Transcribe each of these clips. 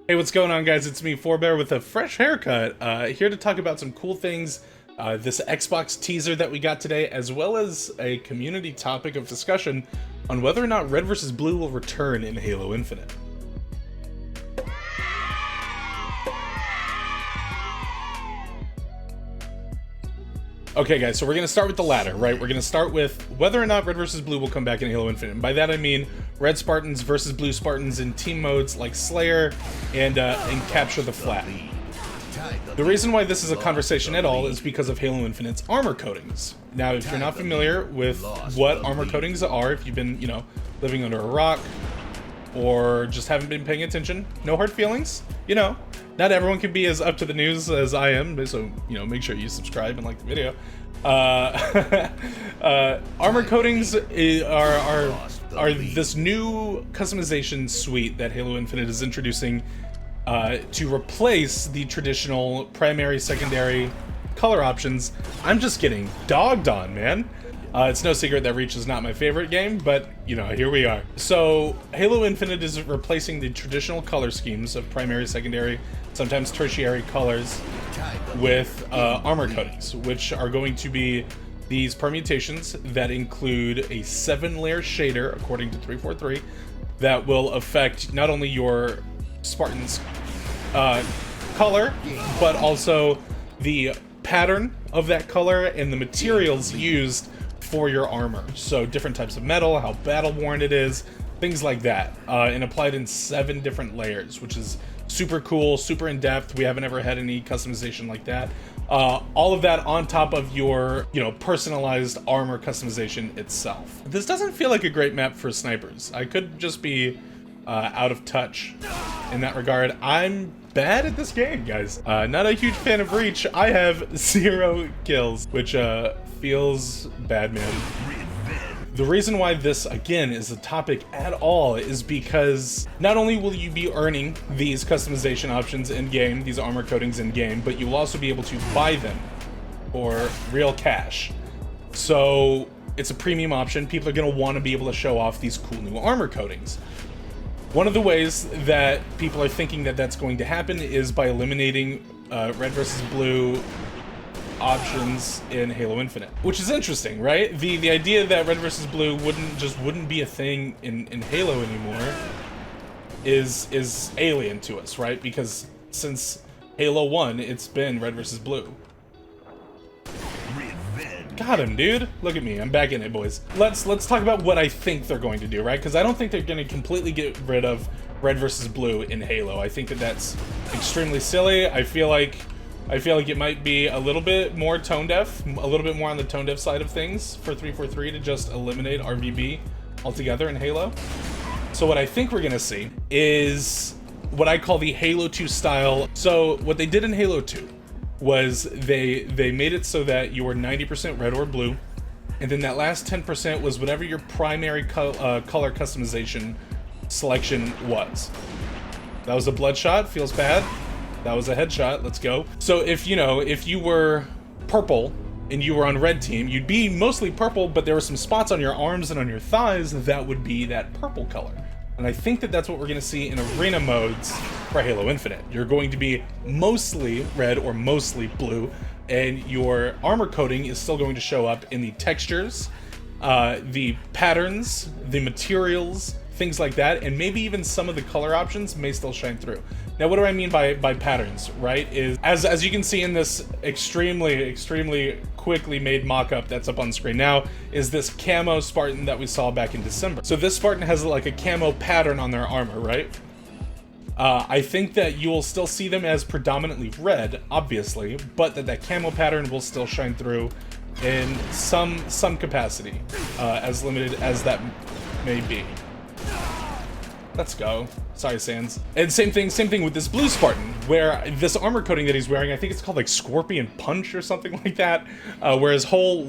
Hey, what's going on, guys? It's me, Pfhorbear, with a fresh haircut, here to talk about some cool things, this Xbox teaser that we got today, as well as a community topic of discussion on whether or not Red vs. Blue will return in Halo Infinite. Okay, guys, so we're going to start with the latter, right? We're going to start with whether or not Red vs. Blue will come back in Halo Infinite. And by that I mean Red Spartans versus Blue Spartans in team modes like Slayer and Capture the Flag. The reason why this is a conversation at all is because of Halo Infinite's armor coatings. Now, if you're not familiar with what armor coatings are, if you've been, living under a rock or just haven't been paying attention, no hard feelings, not everyone can be as up to the news as I am, so, make sure you subscribe and like the video. Armor coatings are this new customization suite that Halo Infinite is introducing to replace the traditional primary, secondary color options. I'm just getting dogged on, man. It's no secret that Reach is not my favorite game, but, here we are. So, Halo Infinite is replacing the traditional color schemes of primary, secondary, sometimes tertiary colors with armor coatings, which are going to be these permutations that include a 7-layer shader, according to 343, that will affect not only your Spartan's color, but also the pattern of that color and the materials used for your armor. So different types of metal, how battle worn it is, things like that, and applied in 7 different layers, which is super cool, super in depth. We haven't ever had any customization like that. All of that on top of your, personalized armor customization itself. This doesn't feel like a great map for snipers. I could just be out of touch in that regard. I'm bad at this game, guys. Not a huge fan of Reach. I have 0 kills, which feels bad, man. The reason why this, again, is a topic at all is because not only will you be earning these customization options in-game, these armor coatings in-game, but you'll also be able to buy them for real cash. So it's a premium option. People are going to want to be able to show off these cool new armor coatings. One of the ways that people are thinking that that's going to happen is by eliminating Red vs. Blue options in Halo Infinite, which is interesting, right? The idea that Red vs. Blue wouldn't be a thing in Halo anymore is alien to us, right? Because since Halo 1, it's been Red vs. Blue. Got him, dude. Look at me. I'm back in it, boys. Let's talk about what I think they're going to do, right? Because I don't think they're going to completely get rid of Red vs. Blue in Halo. I think that that's extremely silly. I feel like it might be a little bit more tone deaf, a little bit more on the tone deaf side of things for 343 to just eliminate RVB altogether in Halo. So what I think we're going to see is what I call the Halo 2 style. So what they did in Halo 2 was they made it so that you were 90% red or blue, and then that last 10% was whatever your primary color customization selection was. That was a bloodshot, feels bad. That was a headshot, let's go. So if you were purple and you were on red team, you'd be mostly purple, but there were some spots on your arms and on your thighs that would be that purple color. And I think that that's what we're going to see in arena modes for Halo Infinite. You're going to be mostly red or mostly blue, and your armor coating is still going to show up in the textures, the patterns, the materials, things like that, and maybe even some of the color options may still shine through. Now, what do I mean by patterns, right? Is as you can see in this extremely quickly made mock-up that's up on screen now, is this camo Spartan that we saw back in December. So this Spartan has like a camo pattern on their armor, right? I think that you will still see them as predominantly red, obviously, but that camo pattern will still shine through in some capacity, as limited as that may be. Let's go. Sorry, Sans. And same thing with this blue Spartan, where this armor coating that he's wearing, I think it's called like Scorpion Punch or something like that, where his whole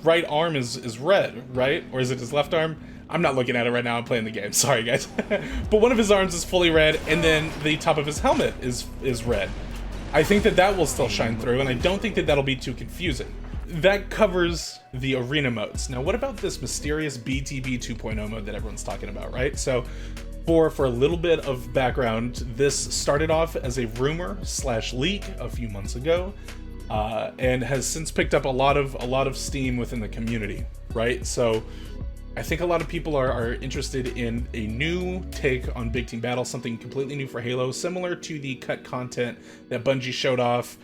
right arm is red, right? Or is it his left arm? I'm not looking at it right now, I'm playing the game, sorry guys. But one of his arms is fully red, and then the top of his helmet is red. I think that will still shine through, and I don't think that that'll be too confusing. That covers the arena modes. Now, what about this mysterious BTB 2.0 mode that everyone's talking about, right? So For a little bit of background, this started off as a rumor / leak a few months ago, and has since picked up a lot of steam within the community, right? So I think a lot of people are interested in a new take on Big Team Battle, something completely new for Halo, similar to the cut content that Bungie showed off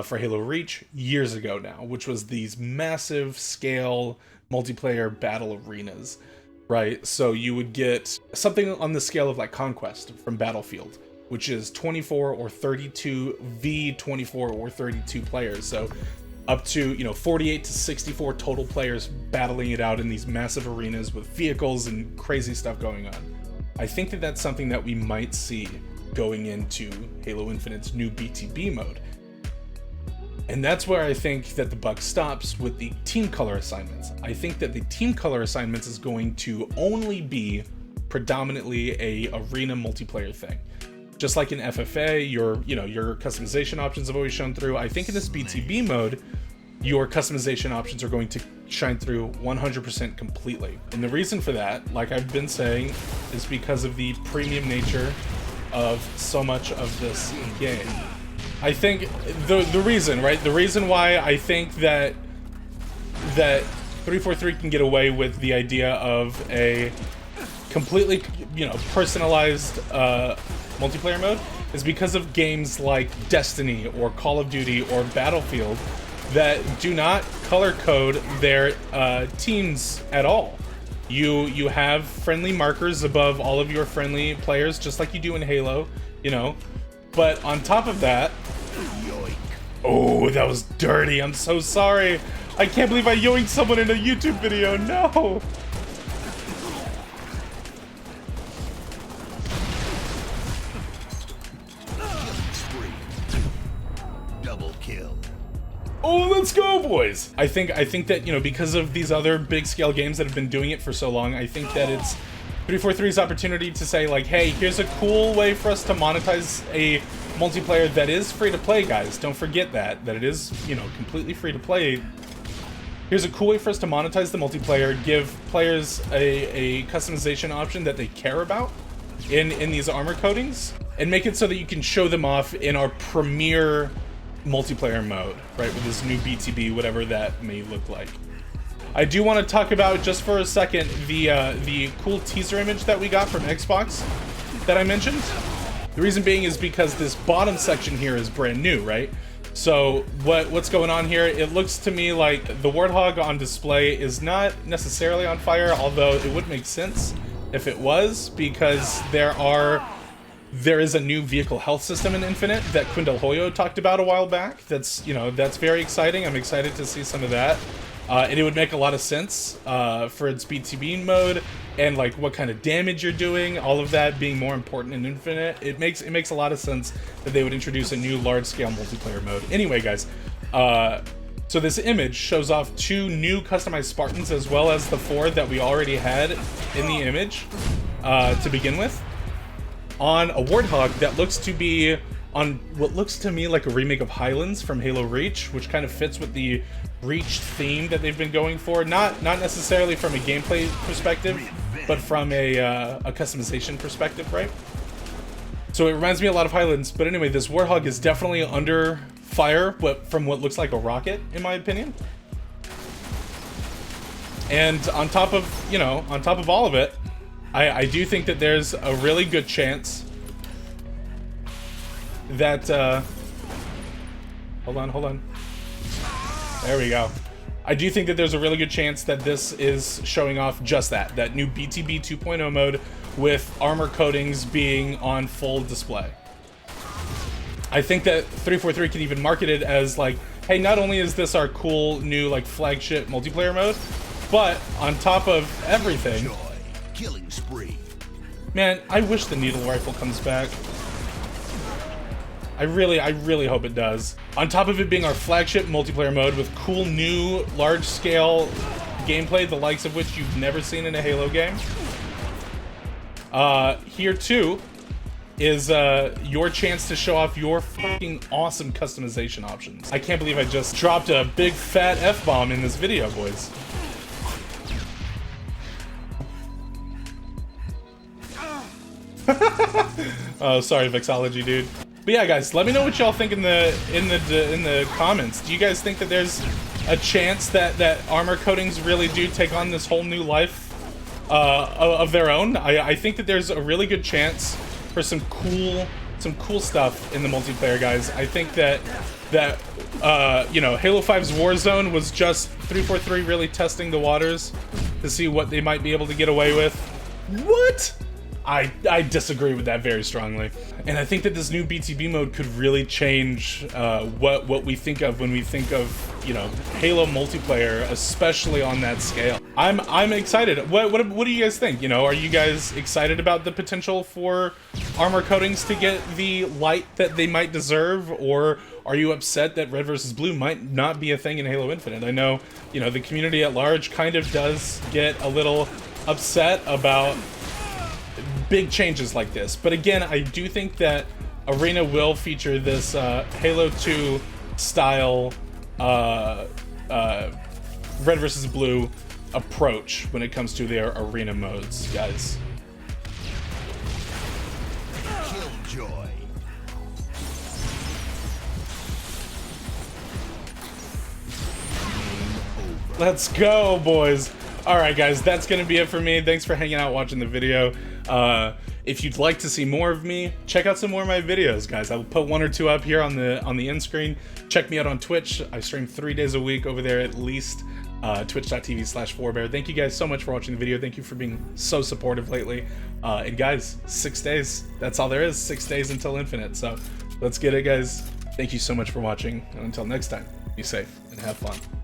for Halo Reach years ago now, which was these massive scale multiplayer battle arenas. Right, so you would get something on the scale of like Conquest from Battlefield, which is 24 or 32 v 24 or 32 players. So up to, 48 to 64 total players battling it out in these massive arenas with vehicles and crazy stuff going on. I think that that's something that we might see going into Halo Infinite's new BTB mode. And that's where I think that the buck stops with the team color assignments. I think that the team color assignments is going to only be predominantly a arena multiplayer thing. Just like in FFA, your customization options have always shown through. I think in this BTB mode, your customization options are going to shine through 100% completely. And the reason for that, like I've been saying, is because of the premium nature of so much of this game. I think the reason, right? The reason why I think that 343 can get away with the idea of a completely, personalized multiplayer mode is because of games like Destiny or Call of Duty or Battlefield that do not color code their teams at all. You have friendly markers above all of your friendly players, just like you do in Halo, But on top of that, yoink. Oh, that was dirty. I'm so sorry. I can't believe I yoinked someone in a YouTube video. No. Double kill. Oh, let's go, boys. I think that, because of these other big scale games that have been doing it for so long, I think that it's 343's opportunity to say, like, hey, here's a cool way for us to monetize a multiplayer that is free to play, guys. Don't forget that it is, completely free to play. Here's a cool way for us to monetize the multiplayer, give players a customization option that they care about in these armor coatings, and make it so that you can show them off in our premier multiplayer mode, right, with this new BTB, whatever that may look like. I do want to talk about, just for a second, the cool teaser image that we got from Xbox that I mentioned. The reason being is because this bottom section here is brand new, right? So what's going on here? It looks to me like the Warthog on display is not necessarily on fire, although it would make sense if it was, because there is a new vehicle health system in Infinite that Quindel Hoyo talked about a while back. That's very exciting. I'm excited to see some of that. And it would make a lot of sense for its BTB mode and like what kind of damage you're doing, all of that being more important in Infinite. It makes a lot of sense that they would introduce a new large-scale multiplayer mode. Anyway, guys, so this image shows off 2 new customized Spartans as well as the 4 that we already had in the image to begin with, on a Warthog that looks to be on what looks to me like a remake of Highlands from Halo Reach, which kind of fits with the Reach theme that they've been going for, not necessarily from a gameplay perspective, but from a customization perspective, right? So it reminds me a lot of Highlands. But anyway, this Warthog is definitely under fire, but from what looks like a rocket, in my opinion. And on top of all of it, I do think that there's a really good chance that hold on. There we go. I do think that there's a really good chance that this is showing off just that new BTB 2.0 mode with armor coatings being on full display. I think that 343 can even market it as like, hey, not only is this our cool new like flagship multiplayer mode, but on top of everything, killing spree. Man, I wish the needle rifle comes back. I really hope it does. On top of it being our flagship multiplayer mode with cool new large-scale gameplay, the likes of which you've never seen in a Halo game. Here too is your chance to show off your fucking awesome customization options. I can't believe I just dropped a big fat F-bomb in this video, boys. Oh, sorry, Vexology, dude. But yeah, guys, let me know what y'all think in the comments. Do you guys think that there's a chance that armor coatings really do take on this whole new life of their own? I think that there's a really good chance for some cool stuff in the multiplayer, guys. I think that you know, Halo 5's Warzone was just 343 really testing the waters to see what they might be able to get away with. What? I disagree with that very strongly. And I think that this new BTB mode could really change what we think of when we think of, you know, Halo multiplayer, especially on that scale. I'm excited. What do you guys think? You know, are you guys excited about the potential for armor coatings to get the light that they might deserve, or are you upset that red versus blue might not be a thing in Halo Infinite? I know, you know, the community at large kind of does get a little upset about big changes like this, but again, I do think that Arena will feature this Halo 2 style red versus blue approach when it comes to their arena modes, guys. Killjoy. Let's go, boys. All right, guys, that's gonna be it for me. Thanks for hanging out, watching the video. If you'd like to see more of me, check out some more of my videos, guys. I'll put 1 or 2 up here on the end screen. Check me out on Twitch. I stream 3 days a week over there at least. Twitch.tv/Pfhorbear. Thank you guys so much for watching the video. Thank you for being so supportive lately. And guys, 6 days. That's all there is. 6 days until Infinite. So let's get it, guys. Thank you so much for watching. And until next time, be safe and have fun.